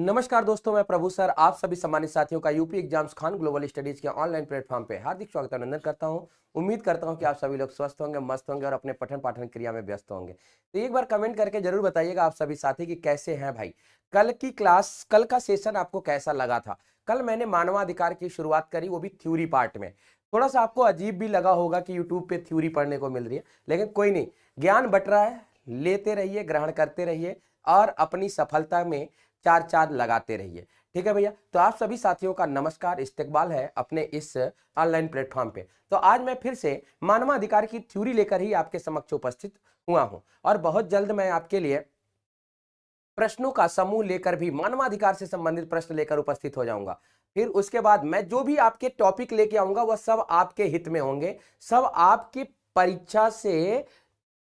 नमस्कार दोस्तों, मैं प्रभु सर आप सभी सम्मानित साथियों का UP exams Khan global studies के ऑनलाइन प्लेटफॉर्म पे हार्दिक स्वागत अभिनंदन करता हूं। उम्मीद करता हूं कि आप सभी लोग स्वस्थ होंगे, मस्त होंगे और अपने पठन पाठन क्रिया में व्यस्त होंगे। तो एक बार कमेंट करके जरूर बताइएगा आप सभी साथी कि कैसे हैं भाई। कल की क्लास, कल का सेशन आपको कैसा लगा था। कल मैंने मानवाधिकार की शुरुआत करी, वो भी थ्योरी पार्ट में। थोड़ा सा आपको अजीब भी लगा होगा कि यूट्यूब पे थ्योरी पढ़ने को मिल रही है, लेकिन कोई नहीं, ज्ञान बट रहा है, लेते रहिए, ग्रहण करते रहिए और अपनी सफलता में चार चांद लगाते रहिए। ठीक है भैया, तो आप सभी साथियों का नमस्कार, इस्तकबाल है अपने इस ऑनलाइन प्लेटफॉर्म पे। तो आज मैं फिर से मानवाधिकार की थ्योरी लेकर ही आपके समक्ष उपस्थित हुआ हूं और बहुत जल्द मैं आपके लिए प्रश्नों का समूह लेकर भी मानवाधिकार से संबंधित प्रश्न लेकर उपस्थित हो जाऊंगा। फिर उसके बाद मैं जो भी आपके टॉपिक लेके आऊंगा वह सब आपके हित में होंगे, सब आपकी परीक्षा से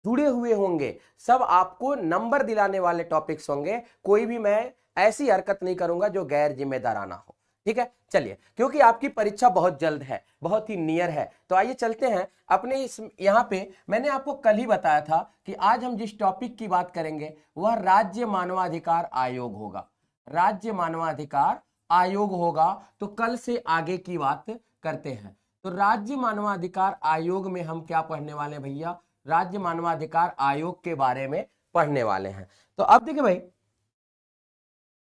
जुड़े हुए होंगे, सब आपको नंबर दिलाने वाले टॉपिक्स होंगे। कोई भी मैं ऐसी हरकत नहीं करूंगा जो गैर जिम्मेदाराना हो। ठीक है, चलिए, क्योंकि आपकी परीक्षा बहुत जल्द है, बहुत ही नियर है, तो आइए चलते हैं अपने इस यहाँ पे। मैंने आपको कल ही बताया था कि आज हम जिस टॉपिक की बात करेंगे वह राज्य मानवाधिकार आयोग होगा। राज्य मानवाधिकार आयोग होगा। तो कल से आगे की बात करते हैं। तो राज्य मानवाधिकार आयोग में हम क्या पढ़ने वाले हैं भैया? राज्य मानवाधिकार आयोग के बारे में पढ़ने वाले हैं। तो अब देखिए भाई,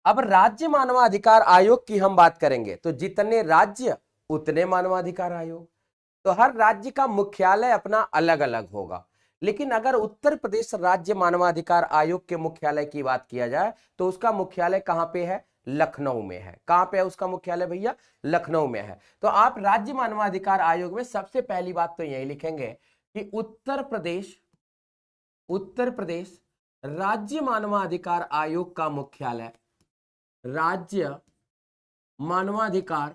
अब राज्य मानवाधिकार आयोग की हम बात करेंगे तो जितने राज्य उतने मानवाधिकार आयोग। तो हर राज्य का मुख्यालय अपना अलग अलग होगा। लेकिन अगर उत्तर प्रदेश राज्य मानवाधिकार आयोग के मुख्यालय की बात किया जाए तो उसका मुख्यालय कहां पे है? लखनऊ में है। कहां पे है उसका मुख्यालय भैया? लखनऊ में है। तो आप राज्य मानवाधिकार आयोग में सबसे पहली बात तो यही लिखेंगे कि उत्तर प्रदेश राज्य मानवाधिकार आयोग का मुख्यालय, राज्य मानवाधिकार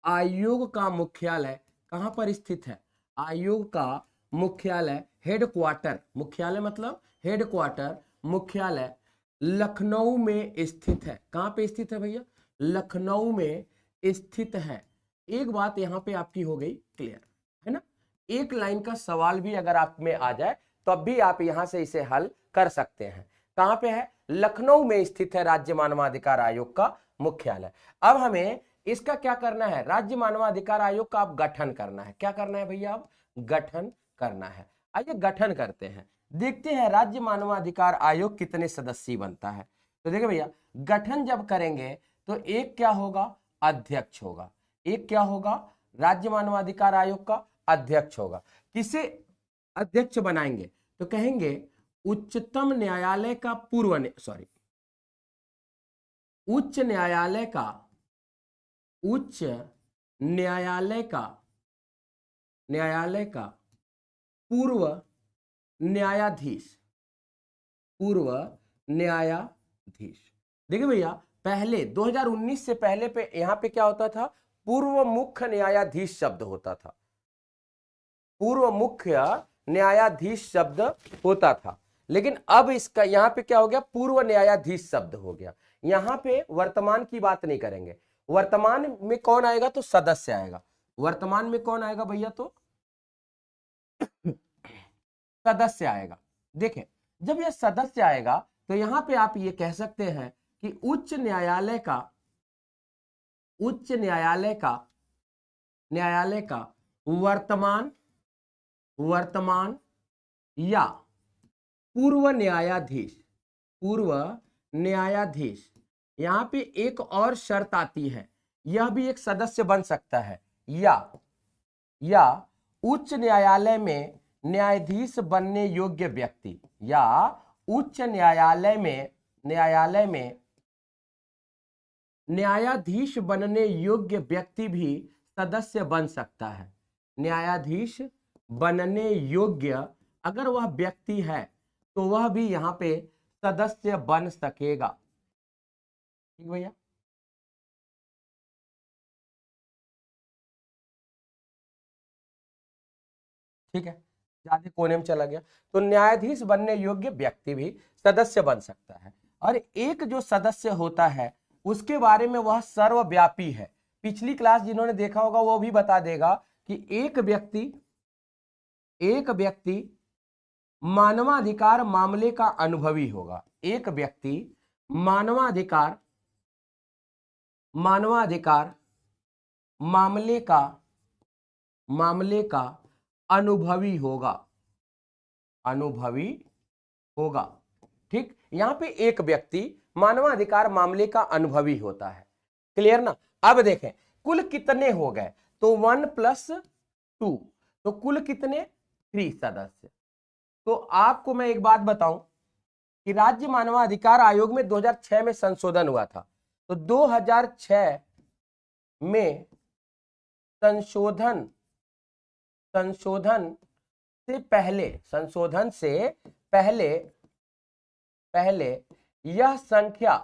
आयोग का मुख्यालय कहां पर स्थित है? आयोग का मुख्यालय, हेडक्वार्टर, मुख्यालय मतलब हेडक्वार्टर, मुख्यालय लखनऊ में स्थित है। कहां पे स्थित है भैया? लखनऊ में स्थित है। एक बात यहां पे आपकी हो गई क्लियर, है ना? एक लाइन का सवाल भी अगर आप में आ जाए तब भी आप यहां से इसे हल कर सकते हैं। कहां पे है? लखनऊ में स्थित है राज्य मानवाधिकार आयोग का मुख्यालय। अब हमें इसका क्या करना है? राज्य मानवाधिकार आयोग का आप गठन करना है। क्या करना है भैया? अब गठन करना है। आइए गठन करते हैं, देखते हैं राज्य मानवाधिकार आयोग कितने सदस्यीय बनता है। तो देखिए भैया, गठन जब करेंगे तो एक क्या होगा? अध्यक्ष होगा। एक क्या होगा? राज्य मानवाधिकार आयोग का अध्यक्ष होगा। किसे अध्यक्ष बनाएंगे? तो कहेंगे उच्चतम न्यायालय का उच्च न्यायालय का पूर्व न्यायाधीश। देखिए भैया, पहले 2019 से पहले पे यहां पे क्या होता था? पूर्व मुख्य न्यायाधीश शब्द होता था। पूर्व मुख्य न्यायाधीश शब्द होता था, लेकिन अब इसका यहां पे क्या हो गया? पूर्व न्यायाधीश शब्द हो गया। यहां पे वर्तमान की बात नहीं करेंगे। वर्तमान में कौन आएगा? तो सदस्य आएगा। वर्तमान में कौन आएगा भैया? तो सदस्य आएगा। देखें, जब यह सदस्य आएगा तो यहां पे आप ये कह सकते हैं कि उच्च न्यायालय का वर्तमान या पूर्व न्यायाधीश। यहां पे एक और शर्त आती है, यह भी एक सदस्य बन सकता है, या उच्च न्यायालय में न्यायाधीश बनने योग्य व्यक्ति, या उच्च न्यायालय में न्यायाधीश बनने योग्य व्यक्ति भी सदस्य बन सकता है। न्यायाधीश बनने योग्य अगर वह व्यक्ति है तो वह भी यहां पे सदस्य बन सकेगा। ठीक भैया, ठीक है, ज्यादा कोने में चला गया। तो न्यायाधीश बनने योग्य व्यक्ति भी सदस्य बन सकता है। और एक जो सदस्य होता है उसके बारे में वह सर्वव्यापी है। पिछली क्लास जिन्होंने देखा होगा वो भी बता देगा कि एक व्यक्ति मानवाधिकार मामले का अनुभवी होगा। एक व्यक्ति मानवाधिकार मामले का अनुभवी होगा। ठीक, यहां पे एक व्यक्ति मानवाधिकार मामले का अनुभवी होता है। क्लियर ना। अब देखें कुल कितने हो गए, तो 1 + 2, तो कुल कितने 3 सदस्य। तो आपको मैं एक बात बताऊं कि राज्य मानवाधिकार आयोग में 2006 में संशोधन हुआ था। तो 2006 में संशोधन से पहले यह संख्या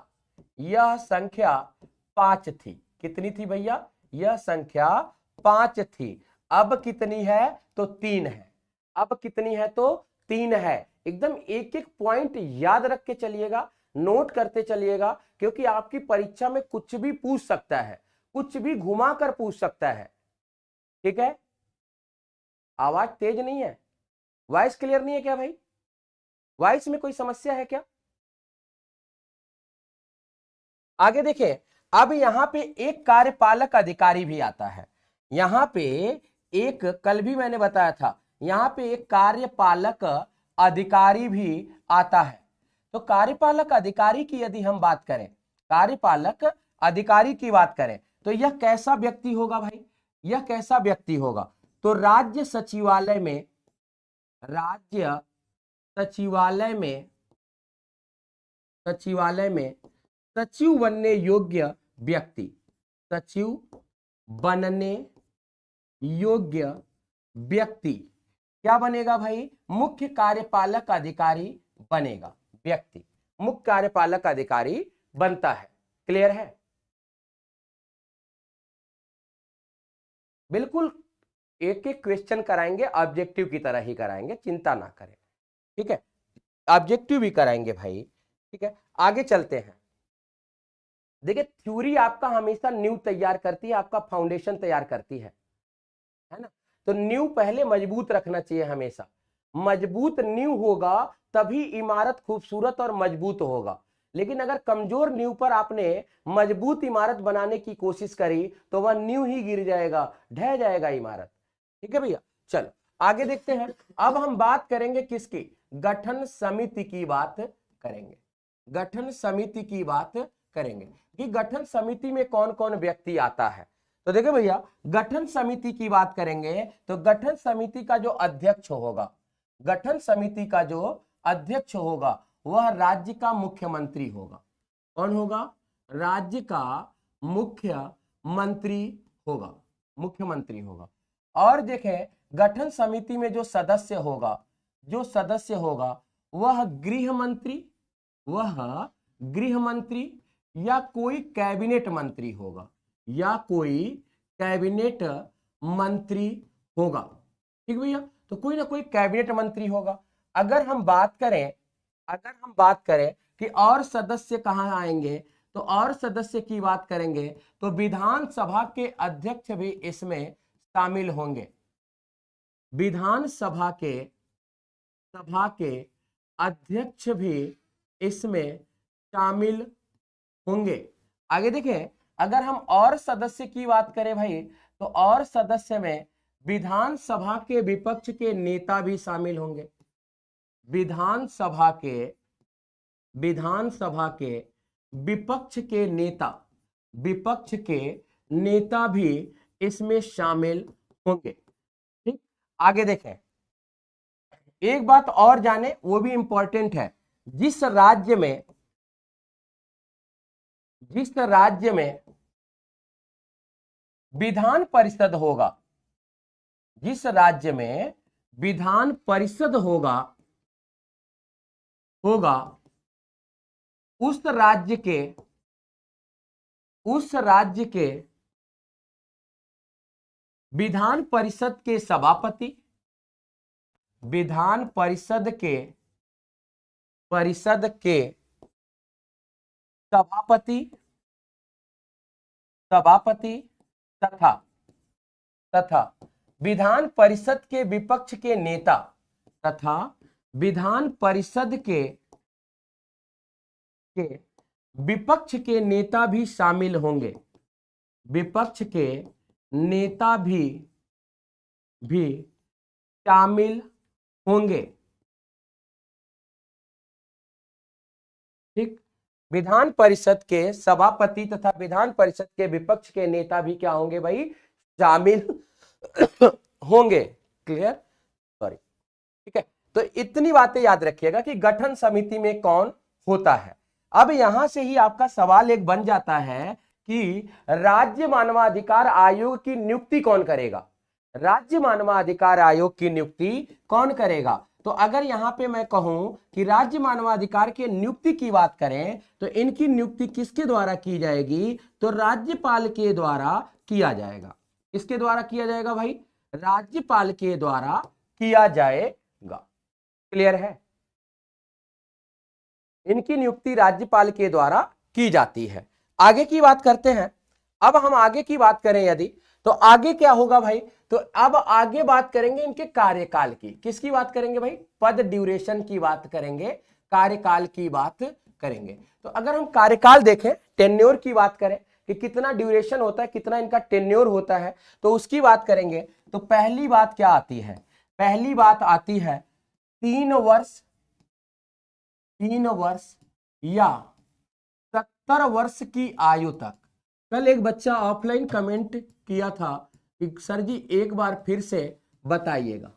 5 थी। कितनी थी भैया? यह संख्या 5 थी। अब कितनी है? तो 3 है। अब कितनी है? तो 3 है। एकदम एक एक पॉइंट याद रख के चलिएगा, नोट करते चलिएगा, क्योंकि आपकी परीक्षा में कुछ भी पूछ सकता है, कुछ भी घुमा कर पूछ सकता है। ठीक है, आवाज तेज नहीं है? वॉइस क्लियर नहीं है क्या भाई? वॉइस में कोई समस्या है क्या? आगे देखिए, अब यहां पे एक कार्यपालक अधिकारी भी आता है। यहां पे एक, कल भी मैंने बताया था, यहां पे एक कार्यपालक अधिकारी भी आता है। तो कार्यपालक अधिकारी की यदि हम बात करें, कार्यपालक अधिकारी की बात करें, तो यह कैसा व्यक्ति होगा भाई? यह कैसा व्यक्ति होगा? तो राज्य सचिवालय में सचिव बनने योग्य व्यक्ति क्या बनेगा भाई? मुख्य कार्यपालक अधिकारी बनेगा। व्यक्ति मुख्य कार्यपालक अधिकारी बनता है। क्लियर है? बिल्कुल एक एक क्वेश्चन कराएंगे, ऑब्जेक्टिव की तरह ही कराएंगे, चिंता ना करें। ठीक है, ऑब्जेक्टिव भी कराएंगे भाई। ठीक है, आगे चलते हैं। देखिए थ्योरी आपका हमेशा नींव तैयार करती है, आपका फाउंडेशन तैयार करती है ना। तो नींव पहले मजबूत रखना चाहिए हमेशा। मजबूत नींव होगा तभी इमारत खूबसूरत और मजबूत होगा। लेकिन अगर कमजोर नींव पर आपने मजबूत इमारत बनाने की कोशिश करी तो वह नींव ही गिर जाएगा, ढह जाएगा इमारत। ठीक है भैया, चलो आगे देखते हैं। अब हम बात करेंगे किसकी? गठन समिति की बात करेंगे। गठन समिति की बात करेंगे कि गठन समिति में कौन कौन व्यक्ति आता है। तो देखो भैया, गठन समिति की बात करेंगे तो गठन समिति का जो अध्यक्ष होगा, गठन समिति का जो अध्यक्ष होगा वह राज्य का मुख्यमंत्री होगा। कौन होगा? राज्य का मुख्यमंत्री होगा। और देखें गठन समिति में जो सदस्य होगा वह गृह मंत्री या कोई कैबिनेट मंत्री होगा। ठीक भैया, तो कोई ना कोई कैबिनेट मंत्री होगा। अगर हम बात करें कि और सदस्य कहां आएंगे, तो और सदस्य की बात करेंगे तो विधानसभा के अध्यक्ष भी इसमें शामिल होंगे। विधानसभा के अध्यक्ष भी इसमें शामिल होंगे। आगे देखें, अगर हम और सदस्य की बात करें भाई, तो और सदस्य में विधानसभा के विपक्ष के नेता भी शामिल होंगे। विधानसभा के विपक्ष के नेता भी इसमें शामिल होंगे। ठीक, आगे देखें, एक बात और जाने, वो भी इंपॉर्टेंट है। जिस राज्य में विधान परिषद होगा, जिस राज्य में विधान परिषद होगा उस राज्य के विधान परिषद के सभापति, विधान परिषद के सभापति तथा विधान परिषद के विपक्ष के नेता तथा विधान परिषद के विपक्ष के नेता भी शामिल होंगे, विपक्ष के नेता भी शामिल होंगे। ठीक, विधान परिषद के सभापति तथा विधान परिषद के विपक्ष के नेता भी क्या होंगे भाई, शामिल होंगे। क्लियर, सॉरी, ठीक है। तो इतनी बातें याद रखिएगा कि गठन समिति में कौन होता है। अब यहां से ही आपका सवाल एक बन जाता है कि राज्य मानवाधिकार आयोग की नियुक्ति कौन करेगा, राज्य मानवाधिकार आयोग की नियुक्ति कौन करेगा। तो अगर यहां पे मैं कहूं कि राज्य मानवाधिकार के नियुक्ति की बात करें तो इनकी नियुक्ति किसके द्वारा की जाएगी, तो राज्यपाल के द्वारा किया जाएगा। किसके द्वारा किया जाएगा भाई, राज्यपाल के द्वारा किया जाएगा। क्लियर है, इनकी नियुक्ति राज्यपाल के द्वारा की जाती है। आगे की बात करते हैं। अब हम आगे की बात करें यदि, तो आगे क्या होगा भाई, तो अब आगे बात करेंगे इनके कार्यकाल की। किसकी बात करेंगे भाई, पद ड्यूरेशन की बात करेंगे, कार्यकाल की बात करेंगे। तो अगर हम कार्यकाल देखें, टेन्योर की बात करें कि कितना ड्यूरेशन होता है, कितना इनका टेन्योर होता है, तो उसकी बात करेंगे। तो पहली बात क्या आती है, पहली बात आती है 3 वर्ष, 3 वर्ष या 70 वर्ष की आयु तक। कल एक बच्चा ऑफलाइन कमेंट किया था कि सर जी एक बार फिर से बताइएगा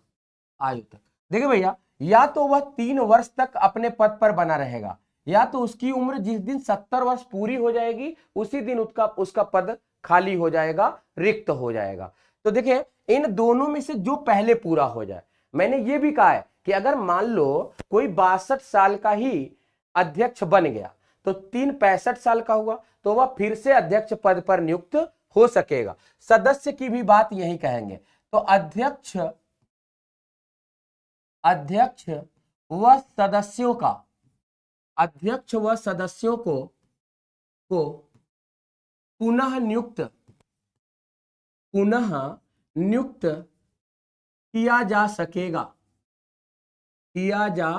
आयु तक। देखिए भैया, या तो वह 3 वर्ष तक अपने पद पर बना रहेगा, या तो उसकी उम्र जिस दिन 70 वर्ष पूरी हो जाएगी उसी दिन उसका पद खाली हो जाएगा, रिक्त हो जाएगा। तो देखिए इन दोनों में से जो पहले पूरा हो जाए। मैंने ये भी कहा है कि अगर मान लो कोई 62 साल का ही अध्यक्ष बन गया तो 3 65 साल का हुआ तो वह फिर से अध्यक्ष पद पर नियुक्त हो सकेगा। सदस्य की भी बात यही कहेंगे। तो अध्यक्ष व सदस्यों का, अध्यक्ष व सदस्यों को पुनः नियुक्त किया जा सकेगा, किया जा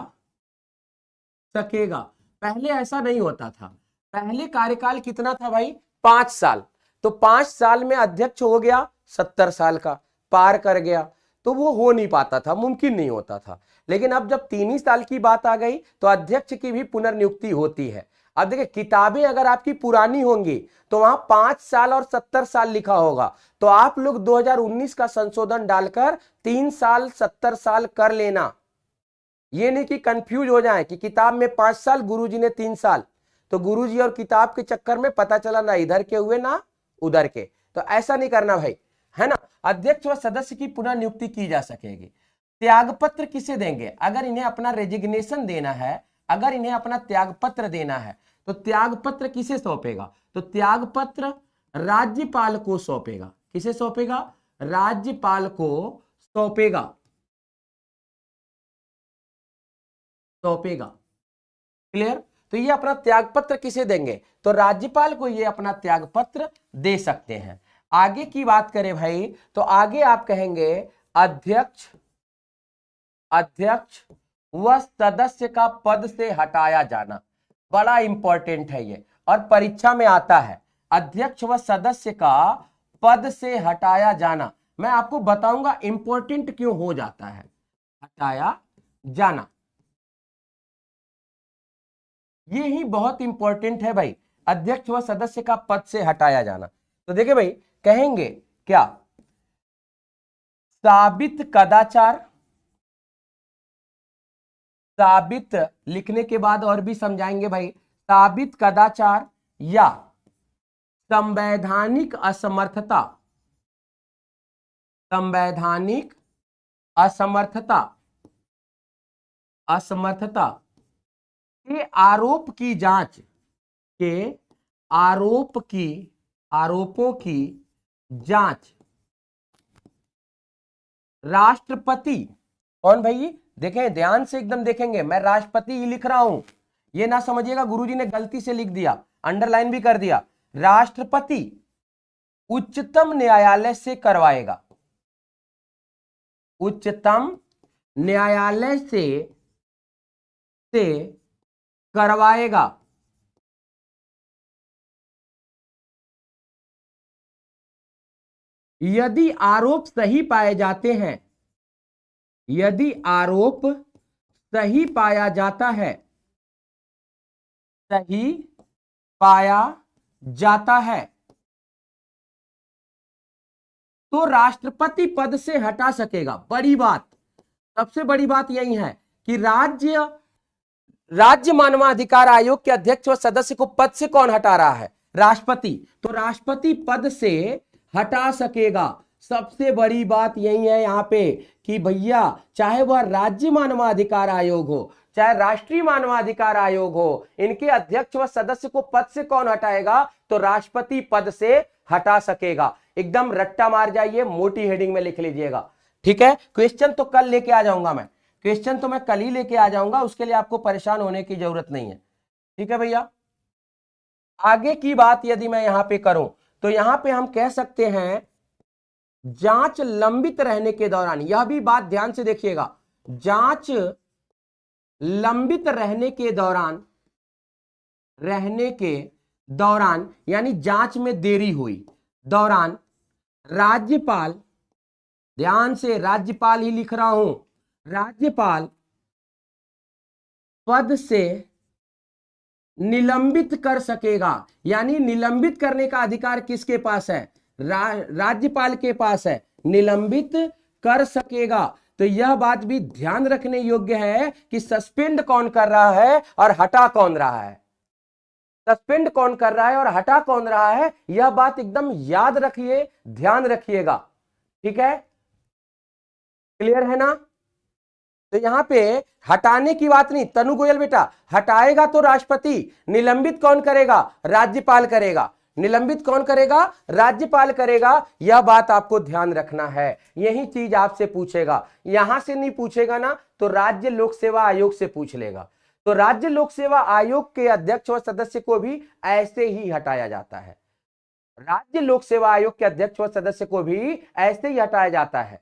सकेगा। पहले ऐसा नहीं होता था, पहले कार्यकाल कितना था भाई, 5 साल। तो 5 साल में अध्यक्ष हो गया 70 साल का, पार कर गया, तो वो हो नहीं पाता था, मुमकिन नहीं होता था। लेकिन अब जब 3 ही साल की बात आ गई तो अध्यक्ष की भी पुनर्नियुक्ति होती है। अब देखिए किताबें अगर आपकी पुरानी होंगी तो वहां 5 साल और 70 साल लिखा होगा, तो आप लोग 2019 का संशोधन डालकर 3 साल 70 साल कर लेना। ये नहीं कि कंफ्यूज हो जाए कि किताब में 5 साल, गुरुजी ने 3 साल, तो गुरुजी और किताब के चक्कर में पता चला ना इधर के हुए ना उधर के। तो ऐसा नहीं करना भाई, है ना। अध्यक्ष व सदस्य की पुनः नियुक्ति की जा सकेगी। त्यागपत्र किसे देंगे, अगर इन्हें अपना रेजिग्नेशन देना है, अगर इन्हें अपना त्यागपत्र देना है तो त्यागपत्र किसे सौंपेगा, तो त्यागपत्र राज्यपाल को सौंपेगा। किसे सौंपेगा, राज्यपाल को सौंपेगा, सौंपेगा। क्लियर। तो ये अपना त्यागपत्र किसे देंगे, तो राज्यपाल को ये अपना त्यागपत्र दे सकते हैं। आगे की बात करें भाई तो आगे आप कहेंगे अध्यक्ष व सदस्य का पद से हटाया जाना। बड़ा इंपॉर्टेंट है ये और परीक्षा में आता है, अध्यक्ष व सदस्य का पद से हटाया जाना। मैं आपको बताऊंगा इंपॉर्टेंट क्यों हो जाता है हटाया जाना, ये ही बहुत इंपॉर्टेंट है भाई, अध्यक्ष व सदस्य का पद से हटाया जाना। तो देखिए भाई कहेंगे क्या, साबित कदाचार, साबित लिखने के बाद और भी समझाएंगे भाई, साबित कदाचार या संवैधानिक असमर्थता, संवैधानिक असमर्थता, असमर्थता के आरोप की जांच, के आरोपों की जांच राष्ट्रपति, कौन भाई, देखें ध्यान से एकदम देखेंगे, मैं राष्ट्रपति ही लिख रहा हूं, ये ना समझिएगा गुरुजी ने गलती से लिख दिया, अंडरलाइन भी कर दिया। राष्ट्रपति उच्चतम न्यायालय से करवाएगा, उच्चतम न्यायालय से करवाएगा। यदि आरोप सही पाए जाते हैं, यदि आरोप सही पाया जाता है, सही पाया जाता है, तो राष्ट्रपति पद से हटा सकेगा। बड़ी बात, सबसे बड़ी बात यही है कि राज्य मानवाधिकार आयोग के अध्यक्ष व सदस्य को पद से कौन हटा रहा है? राष्ट्रपति। तो राष्ट्रपति पद से हटा सकेगा। सबसे बड़ी बात यही है यहां पे कि भैया चाहे वह राज्य मानवाधिकार आयोग हो चाहे राष्ट्रीय मानवाधिकार आयोग हो, इनके अध्यक्ष व सदस्य को पद से कौन हटाएगा? तो राष्ट्रपति पद से हटा सकेगा। एकदम रट्टा मार जाइए, मोटी हेडिंग में लिख लीजिएगा, ठीक है। क्वेश्चन तो कल लेके आ जाऊंगा मैं, क्वेश्चन तो मैं कल ही लेके आ जाऊंगा, उसके लिए आपको परेशान होने की जरूरत नहीं है, ठीक है भैया। आगे की बात यदि मैं यहां पे करूं तो यहां पे हम कह सकते हैं जांच लंबित रहने के दौरान, यह भी बात ध्यान से देखिएगा, जांच लंबित रहने के दौरान यानी जांच में देरी हुई दौरान राज्यपाल, ध्यान से राज्यपाल ही लिख रहा हूं, राज्यपाल पद से निलंबित कर सकेगा। यानी निलंबित करने का अधिकार किसके पास है? राज्यपाल के पास है, निलंबित कर सकेगा। तो यह बात भी ध्यान रखने योग्य है कि सस्पेंड कौन कर रहा है और हटा कौन रहा है, सस्पेंड कौन कर रहा है और हटा कौन रहा है, यह बात एकदम याद रखिए, ध्यान रखिएगा, ठीक है। क्लियर है ना? तो यहां पे हटाने की बात नहीं, तनु गोयल बेटा, हटाएगा तो राष्ट्रपति, निलंबित कौन करेगा? राज्यपाल करेगा। निलंबित कौन करेगा? राज्यपाल करेगा। यह बात आपको ध्यान रखना है, यही चीज आपसे पूछेगा। यहां से नहीं पूछेगा ना तो राज्य लोक सेवा आयोग से पूछ लेगा। तो राज्य लोक सेवा आयोग के अध्यक्ष व सदस्य को भी ऐसे ही हटाया जाता है, राज्य लोक सेवा आयोग के अध्यक्ष व सदस्य को भी ऐसे ही हटाया जाता है।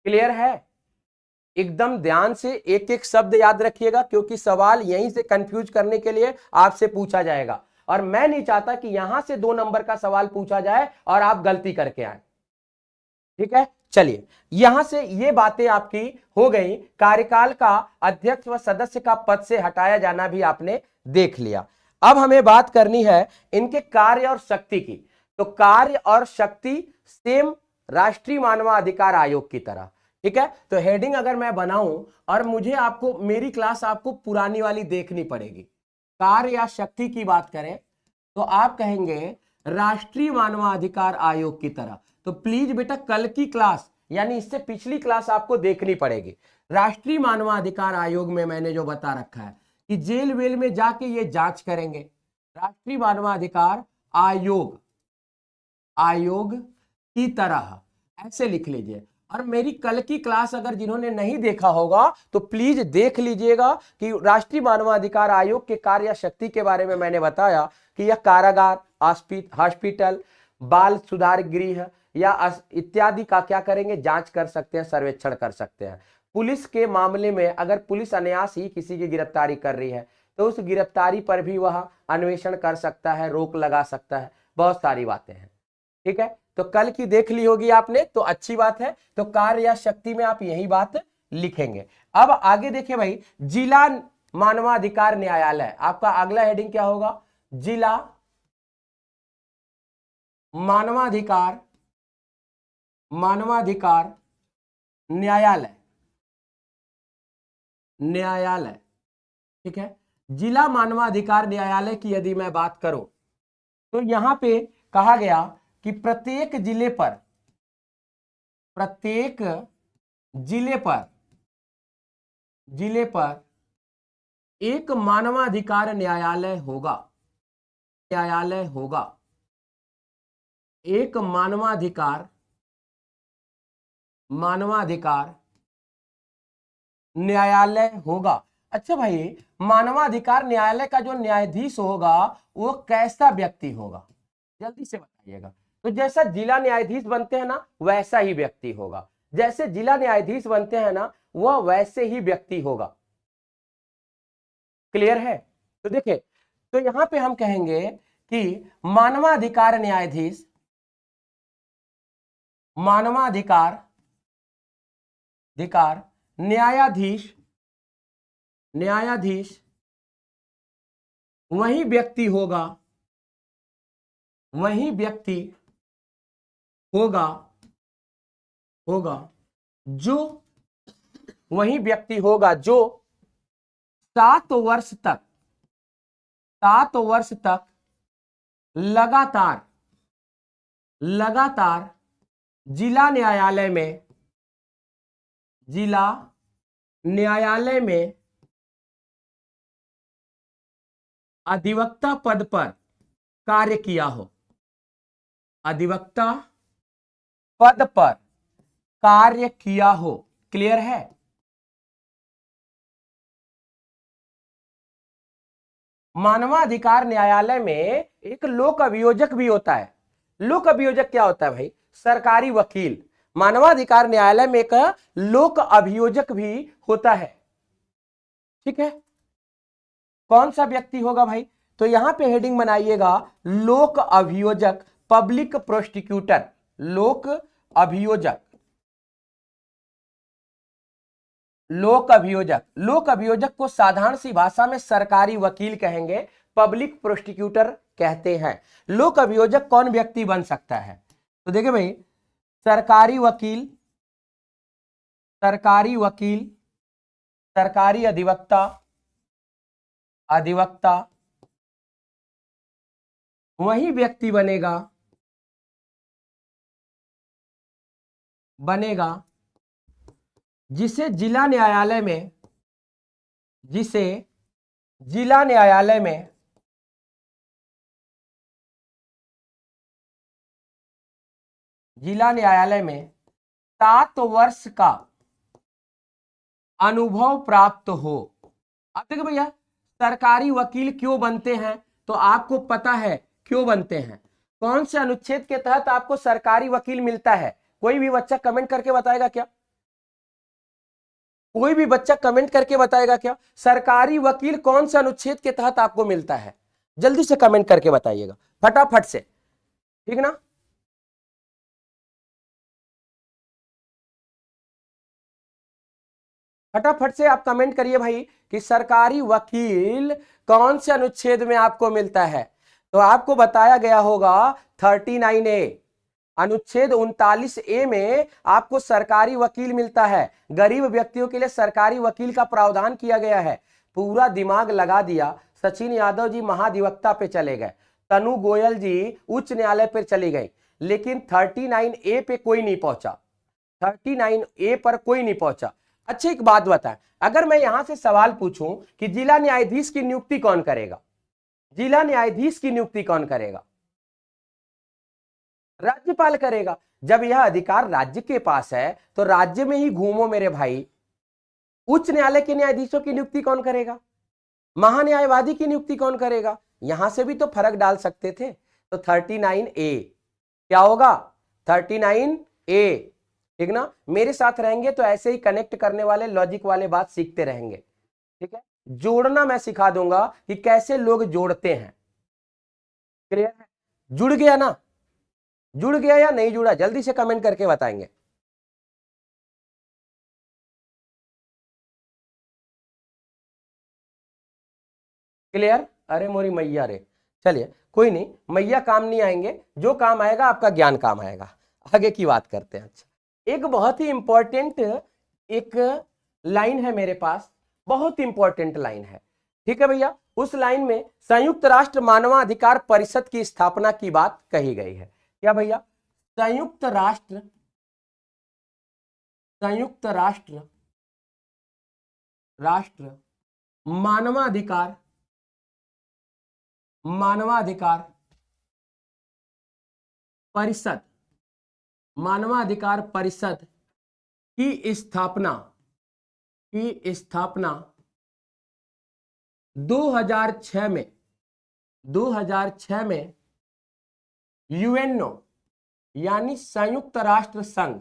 क्लियर है? एकदम ध्यान से एक एक शब्द याद रखिएगा, क्योंकि सवाल यहीं से कंफ्यूज करने के लिए आपसे पूछा जाएगा, और मैं नहीं चाहता कि यहां से 2 नंबर का सवाल पूछा जाए और आप गलती करके आए, ठीक है। चलिए, यहां से ये बातें आपकी हो गई, कार्यकाल का अध्यक्ष व सदस्य का पद से हटाया जाना भी आपने देख लिया। अब हमें बात करनी है इनके कार्य और शक्ति की। तो कार्य और शक्ति सेम राष्ट्रीय मानवाधिकार आयोग की तरह, ठीक है। तो हेडिंग अगर मैं बनाऊं और मुझे आपको मेरी क्लास आपको पुरानी वाली देखनी पड़ेगी, कार्य या शक्ति की बात करें तो आप कहेंगे राष्ट्रीय मानवाधिकार आयोग की तरह। तो प्लीज बेटा कल की क्लास यानी इससे पिछली क्लास आपको देखनी पड़ेगी। राष्ट्रीय मानवाधिकार आयोग में मैंने जो बता रखा है कि जेल वेल में जाके ये जांच करेंगे। राष्ट्रीय मानवाधिकार आयोग की तरह ऐसे लिख लीजिए। और मेरी कल की क्लास अगर जिन्होंने नहीं देखा होगा तो प्लीज देख लीजिएगा कि राष्ट्रीय मानवाधिकार आयोग के कार्य या शक्ति के बारे में मैंने बताया कि यह कारागार, हॉस्पिटल, बाल सुधार गृह या इत्यादि का क्या करेंगे? जांच कर सकते हैं, सर्वेक्षण कर सकते हैं। पुलिस के मामले में अगर पुलिस अनायास ही किसी की गिरफ्तारी कर रही है तो उस गिरफ्तारी पर भी वह अन्वेषण कर सकता है, रोक लगा सकता है, बहुत सारी बातें हैं, ठीक है। तो कल की देख ली होगी आपने तो अच्छी बात है। तो कार्य या शक्ति में आप यही बात लिखेंगे। अब आगे देखिए भाई, जिला मानवाधिकार न्यायालय, आपका अगला हेडिंग क्या होगा? जिला मानवाधिकार न्यायालय, ठीक है। जिला मानवाधिकार न्यायालय की यदि मैं बात करूं तो यहां पे कहा गया कि प्रत्येक जिले पर एक मानवाधिकार न्यायालय होगा, एक मानवाधिकार न्यायालय होगा। अच्छा भाई, मानवाधिकार न्यायालय का जो न्यायाधीश होगा वो कैसा व्यक्ति होगा? जल्दी से बताइएगा। तो जैसा जिला न्यायाधीश बनते हैं ना वैसा ही व्यक्ति होगा, जैसे जिला न्यायाधीश बनते हैं ना वह वैसे ही व्यक्ति होगा। क्लियर है? तो देखिए, तो यहां पे हम कहेंगे कि मानवाधिकार न्यायाधीश, मानवाधिकार अधिकार न्यायाधीश, न्यायाधीश वही व्यक्ति होगा, वही व्यक्ति होगा, होगा जो, वही व्यक्ति होगा जो 7 वर्ष तक, 7 वर्ष तक लगातार, लगातार जिला न्यायालय में, जिला न्यायालय में अधिवक्ता पद पर कार्य किया हो, अधिवक्ता पद पर कार्य किया हो। क्लियर है? मानवाधिकार न्यायालय में एक लोक अभियोजक भी होता है। लोक अभियोजक क्या होता है भाई? सरकारी वकील। मानवाधिकार न्यायालय में एक लोक अभियोजक भी होता है। ठीक है, कौन सा व्यक्ति होगा भाई? तो यहां पे हेडिंग बनाइएगा लोक अभियोजक, पब्लिक प्रोसिक्यूटर, लोक अभियोजक, लोक अभियोजक। लोक अभियोजक को साधारण सी भाषा में सरकारी वकील कहेंगे, पब्लिक प्रोसिक्यूटर कहते हैं। लोक अभियोजक कौन व्यक्ति बन सकता है? तो देखिए भाई, सरकारी वकील, सरकारी वकील, सरकारी अधिवक्ता, अधिवक्ता वही व्यक्ति बनेगा, बनेगा जिसे जिला न्यायालय में, जिसे जिला न्यायालय में जिला न्यायालय में 7 वर्ष का अनुभव प्राप्त हो। अब देखिए भैया, सरकारी वकील क्यों बनते हैं? तो आपको पता है क्यों बनते हैं। कौन से अनुच्छेद के तहत आपको सरकारी वकील मिलता है? कोई भी बच्चा कमेंट करके बताएगा क्या? कोई भी बच्चा कमेंट करके बताएगा क्या? सरकारी वकील कौन से अनुच्छेद के तहत आपको मिलता है? जल्दी से कमेंट करके बताइएगा, फटाफट से, ठीक ना? फटाफट से आप कमेंट करिए भाई कि सरकारी वकील कौन से अनुच्छेद में आपको मिलता है। तो आपको बताया गया होगा 39A, अनुच्छेद 39A में आपको सरकारी वकील मिलता है। गरीब व्यक्तियों के लिए सरकारी वकील का प्रावधान किया गया है। पूरा दिमाग लगा दिया। सचिन यादव जी महाधिवक्ता पे चले गए, तनु गोयल जी उच्च न्यायालय पर चली गई, लेकिन 39A पे कोई नहीं पहुंचा, 39A पर कोई नहीं पहुंचा। अच्छा एक बात बता, अगर मैं यहां से सवाल पूछूं कि जिला न्यायाधीश की नियुक्ति कौन करेगा? जिला न्यायाधीश की नियुक्ति कौन करेगा? राज्यपाल करेगा। जब यह अधिकार राज्य के पास है तो राज्य में ही घूमो मेरे भाई। उच्च न्यायालय के न्यायाधीशों की नियुक्ति कौन करेगा? महान्यायवादी की नियुक्ति कौन करेगा? यहां से भी तो फर्क डाल सकते थे। तो 39A क्या होगा? 39A, ठीक ना? मेरे साथ रहेंगे तो ऐसे ही कनेक्ट करने वाले, लॉजिक वाले बात सीखते रहेंगे। ठीक है, जोड़ना मैं सिखा दूंगा कि कैसे लोग जोड़ते हैं। क्लियर है? जुड़ गया ना? जुड़ गया या नहीं जुड़ा? जल्दी से कमेंट करके बताएंगे। क्लियर? अरे मोरी मैया रे, चलिए कोई नहीं, मैया काम नहीं आएंगे, जो काम आएगा आपका ज्ञान काम आएगा। आगे की बात करते हैं। अच्छा, एक बहुत ही इंपॉर्टेंट एक लाइन है मेरे पास, बहुत इंपॉर्टेंट लाइन है। ठीक है भैया, उस लाइन में संयुक्त राष्ट्र मानवाधिकार परिषद की स्थापना की बात कही गई है। क्या भैया? संयुक्त राष्ट्र, संयुक्त राष्ट्र, राष्ट्र मानवाधिकार, मानवाधिकार परिषद, मानवाधिकार परिषद की स्थापना, की स्थापना 2006 में, 2006 में यूएनओ यानी संयुक्त राष्ट्र संघ,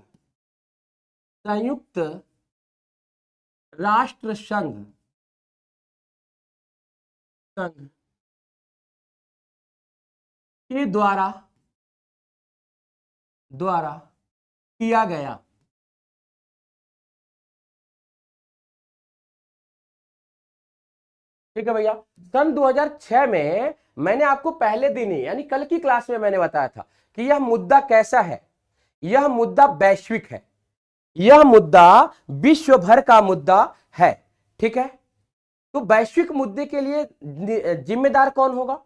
संयुक्त राष्ट्र संघ, संघ के द्वारा किया गया। ठीक है भैया। सन 2006 में मैंने आपको पहले दिन ही यानी कल की क्लास में मैंने बताया था कि यह मुद्दा कैसा है, यह मुद्दा वैश्विक है, यह मुद्दा विश्व भर का मुद्दा है। ठीक है, तो वैश्विक मुद्दे के लिए जिम्मेदार कौन होगा?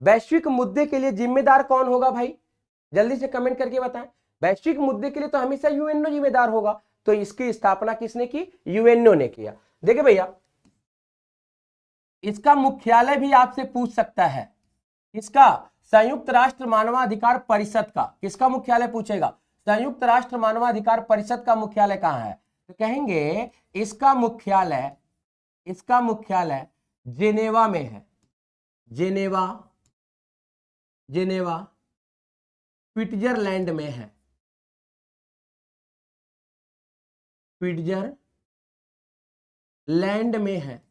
वैश्विक मुद्दे के लिए जिम्मेदार कौन होगा भाई? जल्दी से कमेंट करके बताएं। वैश्विक मुद्दे के लिए तो हमेशा यूएनओ जिम्मेदार होगा। तो इसकी स्थापना किसने की? यूएनओ ने किया। देखिए भैया, इसका मुख्यालय भी आपसे पूछ सकता है। इसका संयुक्त राष्ट्र मानवाधिकार परिषद का, किसका मुख्यालय पूछेगा? संयुक्त राष्ट्र मानवाधिकार परिषद का मुख्यालय कहां है? तो कहेंगे इसका मुख्यालय जेनेवा में है। जेनेवा स्विट्जरलैंड में है। स्विट्जरलैंड में है।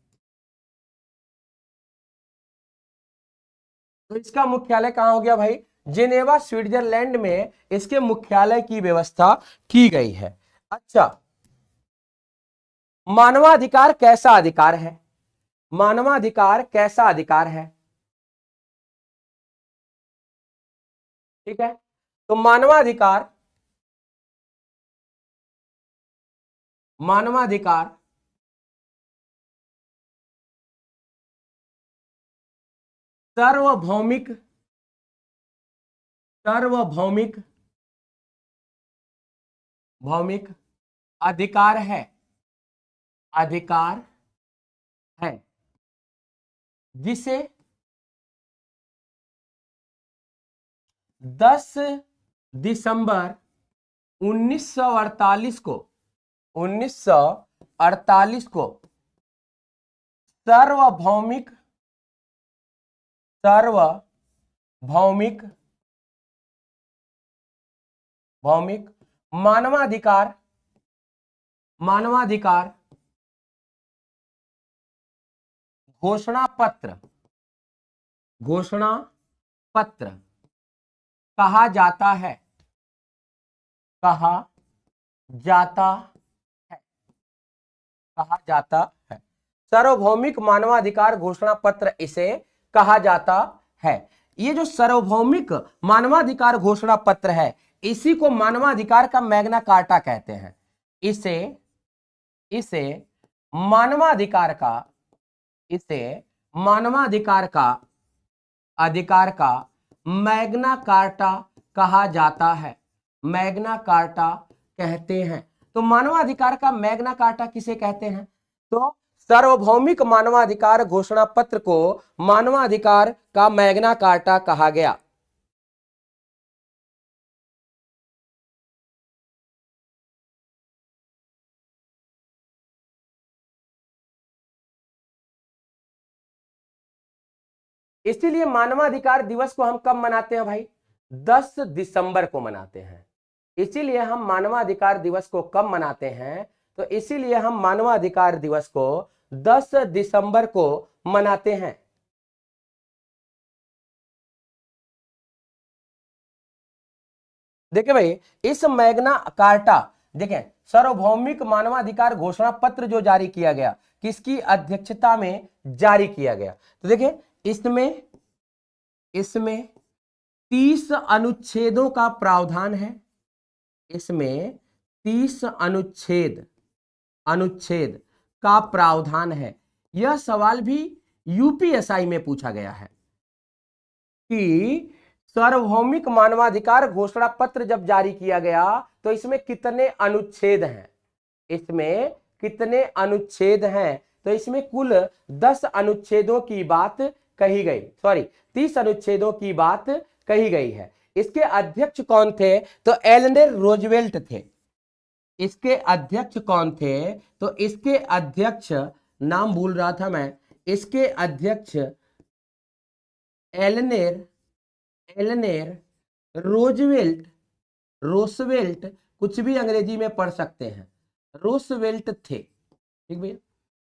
तो इसका मुख्यालय कहां हो गया भाई? जेनेवा स्विट्जरलैंड में इसके मुख्यालय की व्यवस्था की गई है। अच्छा, मानवाधिकार कैसा अधिकार है? मानवाधिकार कैसा अधिकार है? ठीक है, तो मानवाधिकार सार्वभौमिक अधिकार है, जिसे 10 दिसंबर 1948 को सार्वभौमिक मानवाधिकार घोषणा पत्र कहा जाता है। सार्वभौमिक मानवाधिकार घोषणा पत्र इसे कहा जाता है। ये जो सार्वभौमिक मानवाधिकार घोषणा पत्र है, इसी को मानवाधिकार का मैग्ना कार्टा कहते हैं। इसे मानवाधिकार का अधिकार का मैग्ना कार्टा कहा जाता है। मैग्ना कार्टा कहते हैं। तो मानवाधिकार का मैग्ना कार्टा किसे कहते हैं? तो सार्वभौमिक मानवाधिकार घोषणा पत्र को मानवाधिकार का मैग्ना कार्टा कहा गया। इसीलिए मानवाधिकार दिवस को हम कब मनाते हैं भाई? 10 दिसंबर को मनाते हैं। इसीलिए हम मानवाधिकार दिवस को कब मनाते हैं? तो इसीलिए हम मानवाधिकार दिवस को 10 दिसंबर को मनाते हैं। देखिए भाई, इस मैग्ना कार्टा, देखें, सार्वभौमिक मानवाधिकार घोषणा पत्र जो जारी किया गया, किसकी अध्यक्षता में जारी किया गया? तो देखिए, इसमें 30 अनुच्छेदों का प्रावधान है। इसमें 30 अनुच्छेद का प्रावधान है। यह सवाल भी यूपीएसआई में पूछा गया है कि सार्वभौमिक मानवाधिकार घोषणा पत्र जब जारी किया गया तो इसमें कितने अनुच्छेद हैं? इसमें कितने अनुच्छेद हैं? तो इसमें कुल 10 अनुच्छेदों की बात कही गई, 30 अनुच्छेदों की बात कही गई है। इसके अध्यक्ष कौन थे? तो एलेनर रूजवेल्ट थे। इसके अध्यक्ष कौन थे? तो इसके अध्यक्ष, नाम भूल रहा था मैं, इसके अध्यक्ष एलेनर रोसवेल्ट, कुछ भी अंग्रेजी में पढ़ सकते हैं, रोसवेल्ट थे। ठीक भैया,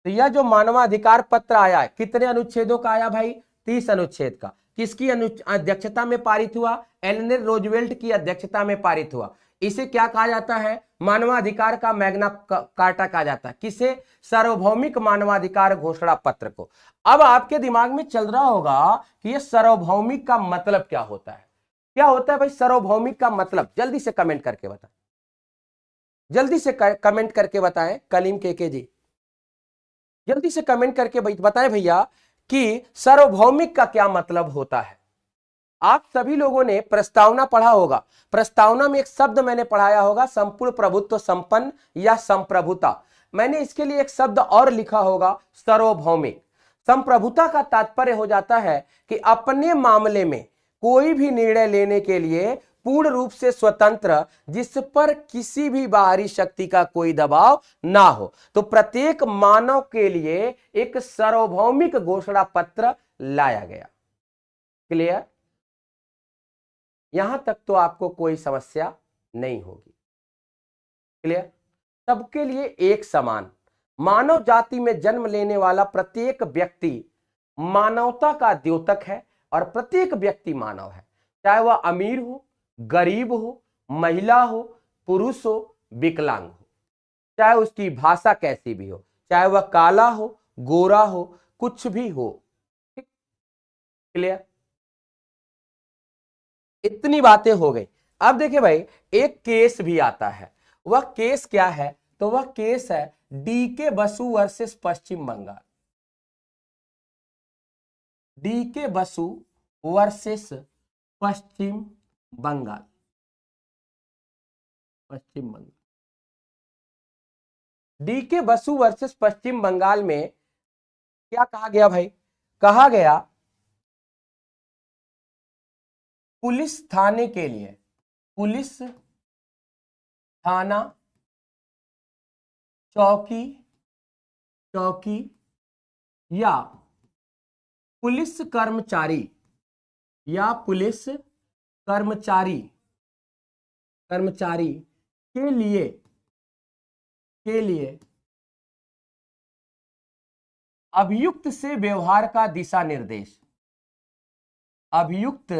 तो यह जो मानवाधिकार पत्र आया है, कितने अनुच्छेदों का आया भाई? 30 अनुच्छेद का किसकी अध्यक्षता में पारित हुआ? एलेनर रूजवेल्ट की अध्यक्षता में पारित हुआ। इसे क्या कहा जाता है? मानवाधिकार का मैग्ना कार्टा कहा जाता है। किसे? सार्वभौमिक मानवाधिकार घोषणा पत्र को। अब आपके दिमाग में चल रहा होगा कि ये सार्वभौमिक का मतलब क्या होता है? क्या होता है भाई सार्वभौमिक का मतलब? जल्दी से कमेंट करके बताएं, जल्दी से कमेंट करके बताएं। कलीम के जी जल्दी से कमेंट करके बताएं भैया कि सार्वभौमिक का क्या मतलब होता है। आप सभी लोगों ने प्रस्तावना पढ़ा होगा। प्रस्तावना में एक शब्द मैंने पढ़ाया होगा, संपूर्ण प्रभुत्व संपन्न या संप्रभुता। मैंने इसके लिए एक शब्द और लिखा होगा, सार्वभौमिक। संप्रभुता का तात्पर्य हो जाता है कि अपने मामले में कोई भी निर्णय लेने के लिए पूर्ण रूप से स्वतंत्र, जिस पर किसी भी बाहरी शक्ति का कोई दबाव ना हो। तो प्रत्येक मानव के लिए एक सार्वभौमिक घोषणा पत्र लाया गया। क्लियर? यहां तक तो आपको कोई समस्या नहीं होगी। क्लियर? सबके लिए एक समान, मानव जाति में जन्म लेने वाला प्रत्येक व्यक्ति मानवता का द्योतक है और प्रत्येक व्यक्ति मानव है, चाहे वह अमीर हो, गरीब हो, महिला हो, पुरुष हो, विकलांग हो, चाहे उसकी भाषा कैसी भी हो, चाहे वह काला हो, गोरा हो, कुछ भी हो। क्लियर? इतनी बातें हो गई। अब देखिए भाई, एक केस भी आता है। वह केस क्या है? तो वह केस है डीके बसु वर्सेस पश्चिम बंगाल। डीके बसु वर्सेस पश्चिम बंगाल। पश्चिम बंगाल, डीके बसु वर्सेस पश्चिम बंगाल में क्या कहा गया भाई? कहा गया पुलिस थाने के लिए, पुलिस थाना, चौकी, चौकी या पुलिस कर्मचारी, या पुलिस कर्मचारी, कर्मचारी के लिए अभियुक्त से व्यवहार का दिशा निर्देश, अभियुक्त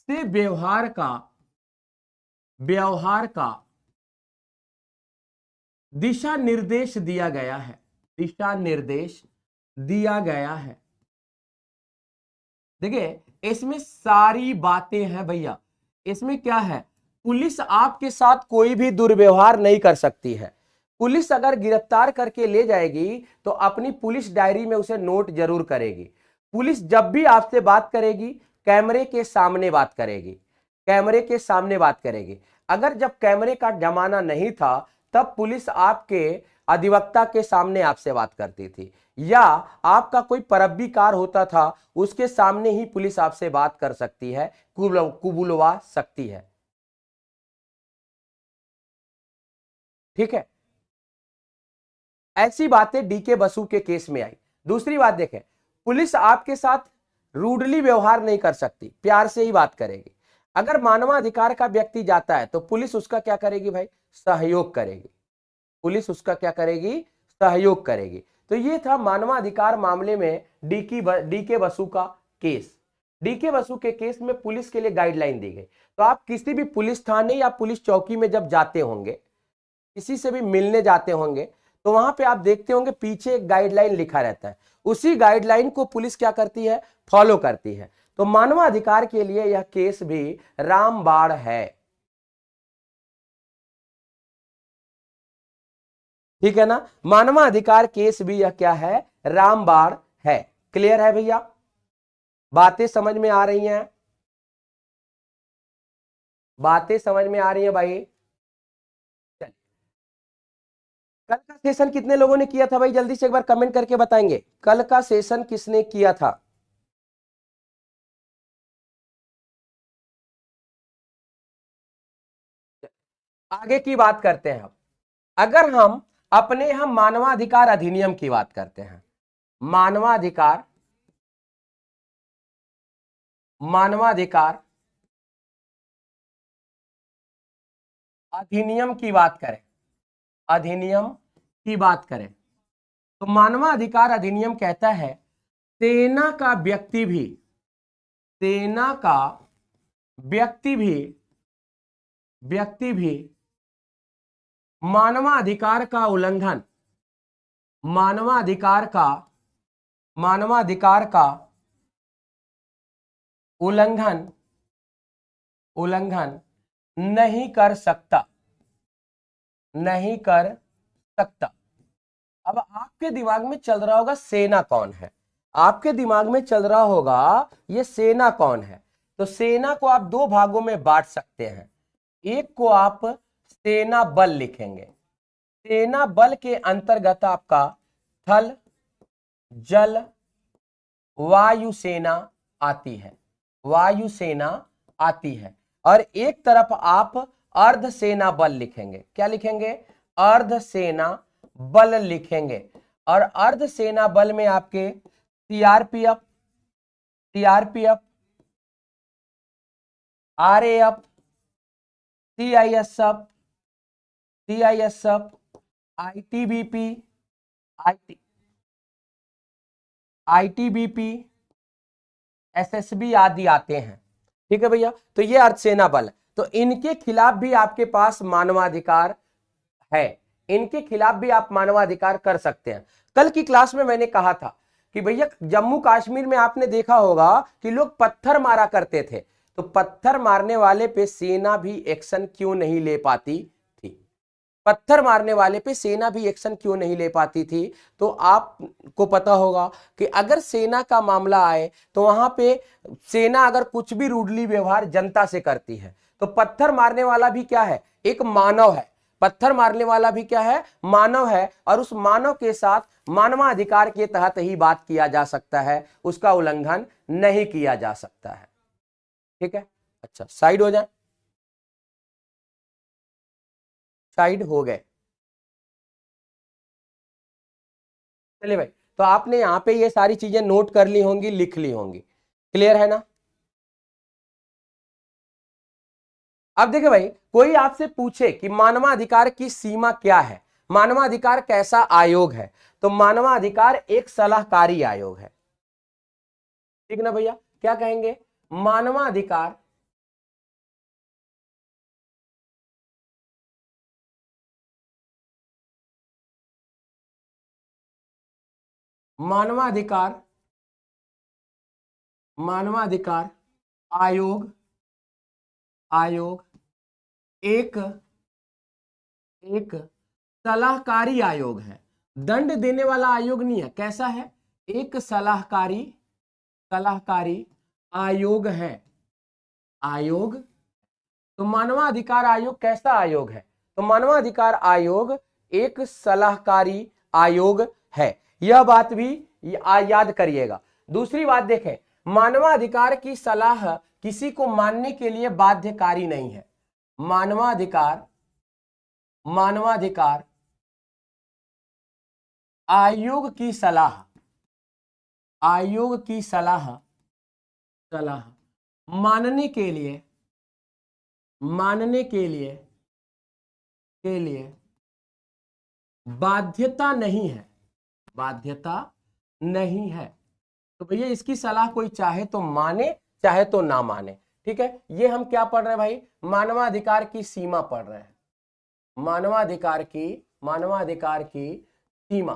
से व्यवहार का दिशा निर्देश दिया गया है, दिशा निर्देश दिया गया है। देखिए इसमें सारी बातें हैं भैया। इसमें क्या है? पुलिस आपके साथ कोई भी दुर्व्यवहार नहीं कर सकती है। पुलिस अगर गिरफ्तार करके ले जाएगी तो अपनी पुलिस डायरी में उसे नोट जरूर करेगी। पुलिस जब भी आपसे बात करेगी कैमरे के सामने बात करेगी, कैमरे के सामने बात करेगी। अगर जब कैमरे का जमाना नहीं था तब पुलिस आपके अधिवक्ता के सामने आपसे बात करती थी, या आपका कोई परब्बीकार होता था उसके सामने ही पुलिस आपसे बात कर सकती है, कुबुलवा सकती है। ठीक है, ऐसी बातें डीके बसु के केस में आई। दूसरी बात देखें, पुलिस आपके साथ रूडली व्यवहार नहीं कर सकती, प्यार से ही बात करेगी। अगर मानवाधिकार का व्यक्ति जाता है तो पुलिस उसका क्या करेगी भाई? सहयोग करेगी। पुलिस उसका क्या करेगी? सहयोग करेगी। तो ये था मानवाधिकार मामले में डीके बसु का केस। डीके बसु के केस में पुलिस के लिए गाइडलाइन दी गई। तो आप किसी भी पुलिस थाने या पुलिस चौकी में जब जाते होंगे, किसी से भी मिलने जाते होंगे, तो वहां पे आप देखते होंगे पीछे एक गाइडलाइन लिखा रहता है। उसी गाइडलाइन को पुलिस क्या करती है? फॉलो करती है। तो मानवाधिकार के लिए यह केस भी रामबाण है। ठीक है ना? मानवाधिकार केस भी यह क्या है? रामबाण है। क्लियर है भैया? बातें समझ में आ रही हैं? बातें समझ में आ रही है भाई? कल का सेशन कितने लोगों ने किया था भाई? जल्दी से एक बार कमेंट करके बताएंगे, कल का सेशन किसने किया था? आगे की बात करते हैं हम। अगर हम अपने हम मानवाधिकार अधिनियम की बात करते हैं, मानवाधिकार, मानवाधिकार अधिनियम की बात करें, अधिनियम की बात करें तो मानवाधिकार अधिनियम कहता है सेना का व्यक्ति भी, सेना का व्यक्ति भी मानवाधिकार का उल्लंघन, मानवाधिकार का उल्लंघन नहीं कर सकता, नहीं कर सकता। अब आपके दिमाग में चल रहा होगा सेना कौन है, आपके दिमाग में चल रहा होगा ये सेना कौन है। तो सेना को आप दो भागों में बांट सकते हैं। एक को आप सेना बल लिखेंगे, सेना बल के अंतर्गत आपका थल, जल, वायु सेना आती है, वायु सेना आती है। और एक तरफ आप अर्ध सेना बल लिखेंगे, क्या लिखेंगे, अर्ध सेना बल लिखेंगे। और अर्ध सेना बल में आपके CRPF, RAF, CISF, ITBP, SSB आदि आते हैं। ठीक है भैया, तो ये अर्धसेना बल है। तो इनके खिलाफ भी आपके पास मानवाधिकार है, इनके खिलाफ भी आप मानवाधिकार कर सकते हैं। कल की क्लास में मैंने कहा था कि भैया जम्मू कश्मीर में आपने देखा होगा कि लोग पत्थर मारा करते थे, तो पत्थर मारने वाले पे सेना भी एक्शन क्यों नहीं ले पाती थी, पत्थर मारने वाले पे सेना भी एक्शन क्यों नहीं ले पाती थी। तो आपको पता होगा कि अगर सेना का मामला आए तो वहां पे सेना अगर कुछ भी रूडली व्यवहार जनता से करती है तो पत्थर मारने वाला भी क्या है, एक मानव है, पत्थर मारने वाला भी क्या है, मानव है। और उस मानव के साथ मानवाधिकार के तहत ही बात किया जा सकता है, उसका उल्लंघन नहीं किया जा सकता है। ठीक है, अच्छा साइड हो जाए, साइड हो गए। चलिए भाई, तो आपने यहां पे ये सारी चीजें नोट कर ली होंगी, लिख ली होंगी, क्लियर है ना। अब देखिए भाई, कोई आपसे पूछे कि मानवाधिकार की सीमा क्या है, मानवाधिकार कैसा आयोग है, तो मानवाधिकार एक सलाहकारी आयोग है। ठीक ना भैया, क्या कहेंगे, मानवाधिकार मानवाधिकार मानवाधिकार आयोग, आयोग एक सलाहकारी आयोग है, दंड देने वाला आयोग नहीं है। कैसा है, एक सलाहकारी आयोग है, आयोग। तो मानवाधिकार आयोग कैसा आयोग है, तो मानवाधिकार आयोग एक सलाहकारी आयोग है, यह बात भी याद करिएगा। दूसरी बात देखें, मानवाधिकार की सलाह किसी को मानने के लिए बाध्यकारी नहीं है। मानवाधिकार आयोग की सलाह, मानने के लिए बाध्यता नहीं है, तो भैया इसकी सलाह कोई चाहे तो माने चाहे तो ना माने। ठीक है, ये हम क्या पढ़ रहे हैं भाई, मानवाधिकार की सीमा पढ़ रहे हैं, मानवाधिकार की सीमा।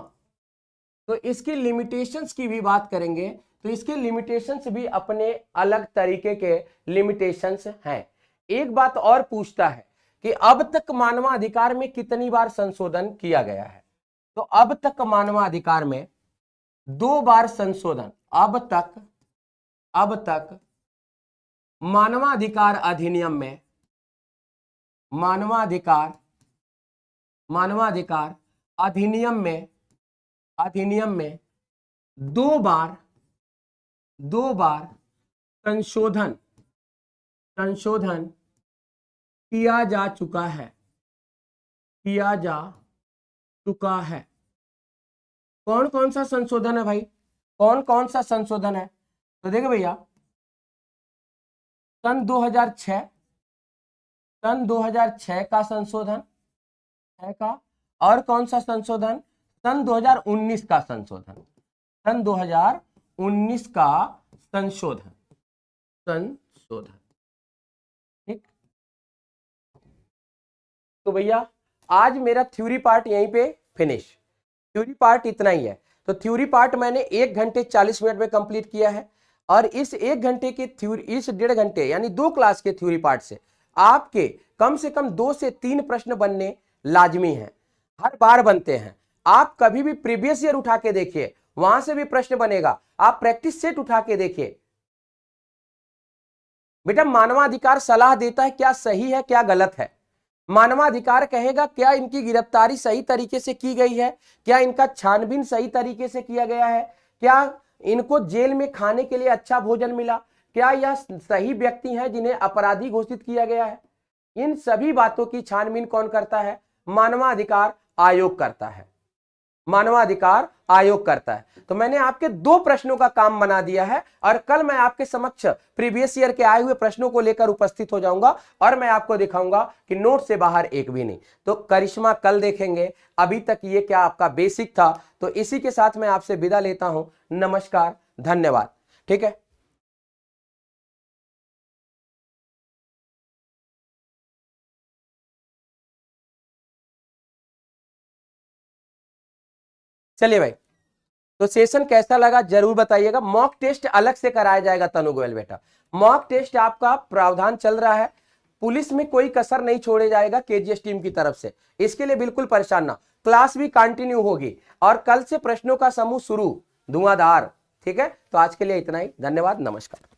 तो इसकी लिमिटेशंस की भी बात करेंगे, तो इसके लिमिटेशंस भी अपने अलग तरीके के लिमिटेशंस हैं। एक बात और पूछता है कि अब तक मानवाधिकार में कितनी बार संशोधन किया गया है, तो अब तक मानवाधिकार में 2 बार संशोधन, अब तक मानवाधिकार अधिनियम में, मानवाधिकार अधिनियम में 2 बार संशोधन किया जा चुका है। कौन कौन सा संशोधन है भाई, कौन कौन सा संशोधन है, तो देखो भैया सन 2006 का संशोधन है का, और कौन सा संशोधन, सन 2019 का संशोधन, सन 2019 19 का संशोधन, ठीक। तो भैया आज मेरा थ्योरी पार्ट यहीं पे फिनिश, थ्योरी पार्ट इतना ही है। तो थ्योरी पार्ट मैंने 1 घंटे 40 मिनट में कंप्लीट किया है, और इस 1 घंटे के थ्योरी, इस 1.5 घंटे यानी 2 क्लास के थ्योरी पार्ट से आपके कम से कम 2 से 3 प्रश्न बनने लाजमी हैं, हर बार बनते हैं। आप कभी भी प्रीवियस ईयर उठा के देखिए, वहां से भी प्रश्न बनेगा। आप प्रैक्टिस सेट उठा के देखिए। बेटा मानवाधिकार सलाह देता है क्या सही है क्या गलत है, मानवाधिकार कहेगा क्या इनकी गिरफ्तारी सही तरीके से की गई है, क्या इनका छानबीन सही तरीके से किया गया है, क्या इनको जेल में खाने के लिए अच्छा भोजन मिला, क्या यह सही व्यक्ति हैं जिन्हें अपराधी घोषित किया गया है। इन सभी बातों की छानबीन कौन करता है? मानवाधिकार आयोग करता है, मानवाधिकार आयोग करता है। तो मैंने आपके 2 प्रश्नों का काम बना दिया है, और कल मैं आपके समक्ष प्रीवियस ईयर के आए हुए प्रश्नों को लेकर उपस्थित हो जाऊंगा, और मैं आपको दिखाऊंगा कि नोट से बाहर एक भी नहीं। तो करिश्मा कल देखेंगे। अभी तक ये क्या आपका बेसिक था। तो इसी के साथ मैं आपसे विदा लेता हूं। नमस्कार, धन्यवाद। ठीक है, चलिए भाई। तो सेशन कैसा लगा जरूर बताइएगा। मॉक टेस्ट अलग से कराया जाएगा तनु गोयल बेटा, मॉक टेस्ट आपका प्रावधान चल रहा है, पुलिस में कोई कसर नहीं छोड़े जाएगा केजीएस टीम की तरफ से। इसके लिए बिल्कुल परेशान ना, क्लास भी कंटिन्यू होगी, और कल से प्रश्नों का समूह शुरू धुआंधार। ठीक है, तो आज के लिए इतना ही। धन्यवाद, नमस्कार।